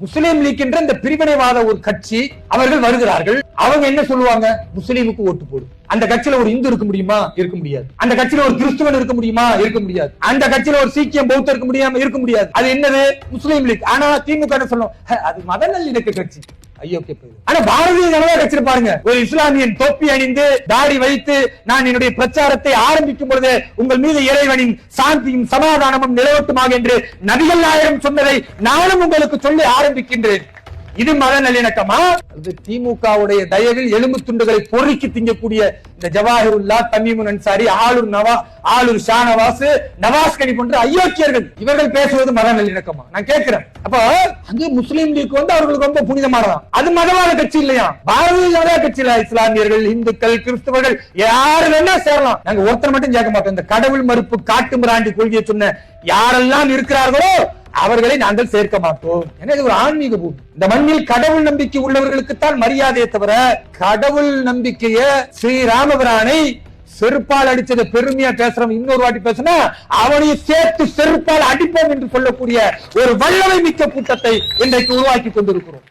முஸ்லீம் league என்ற இந்த பிரிவினைவாத ஒரு கட்சி அவர்கள் வருகிறார்கள். அவங்க என்ன சொல்லுவாங்க? முஸ்லீமுக்கு ஓட்டு போடு. அந்த கட்சியில ஒரு இந்து இருக்க முடியுமா? இருக்க முடியாது. அந்த கட்சியில ஒரு கிறிஸ்துவன் இருக்க முடியுமா? இருக்க முடியாது. அந்த கட்சியில ஒரு சீக்கியம் பௌத்தர் இருக்க முடியாம இருக்க முடியாது. அது என்னது? முஸ்லீம் லீக். ஆனா திமுக என்ன சொல்லும்? அது மத நல்லிணக்க கட்சி. ஐயோ கேட்பது. ஆனா பாரதிய ஜனதா கட்சி பாருங்க, ஒரு இஸ்லாமியன் தொப்பி அணிந்து தாடி வைத்து நான் என்னுடைய பிரச்சாரத்தை ஆரம்பிக்கும் பொழுது உங்கள் மீது இறைவனின் சாந்தியும் சமாதானமும் நிலவட்டுமாக என்று நபிகள் நாயகம் சொன்னதை நானும் உங்களுக்கு சொல்லி ஆரம்பிக்கின்றேன். இது மத நல்லிணக்கமா? திமுகவுடைய தயவில் எலும்பு துண்டுகளை பொறுக்கி திங்கக்கூடிய இந்த ஜவாஹிருல்லா, தமீமுன் அன்சாரி, ஆளூர் ஷானவாஸ், நவாஸ் கனி போன்ற அயோக்கியர்கள் இவர்கள் பேசுவது மத நல்லிணக்கமா? நான் கேட்கிறேன். அப்ப அங்கே முஸ்லீம் லீக் அவர்களுக்கு ரொம்ப புனிதமானதான். அது மதவாத கட்சி இல்லையா? பாரதிய ஜனதா கட்சியில இஸ்லாமியர்கள், இந்துக்கள், கிறிஸ்தவர்கள் யாரு வேணா சேரலாம். நாங்க ஒருத்தர் மட்டும் கேட்க மாட்டோம். இந்த கடவுள் மறுப்பு காட்டு மிராண்டி கொள்கையை சொன்ன யாரெல்லாம் இருக்கிறார்களோ அவர்களை நாங்கள் சேர்க்க மாட்டோம். எனவே ஒரு ஆன்மீக பூமி. இந்த மண்ணில் கடவுள் நம்பிக்கை உள்ளவர்களுக்குத்தான் மரியாதையை தவிர கடவுள் நம்பிக்கைய ஸ்ரீராமபிரானை செருப்பால் அடிச்சதை பெருமையா பேசுறோம். இன்னொரு வாட்டி பேசினா அவனையும் சேர்த்து செருப்பால் அடிப்போம் என்று சொல்லக்கூடிய ஒரு வல்லமை மிக்க கூட்டத்தை இன்றைக்கு உருவாக்கி கொண்டிருக்கிறோம்.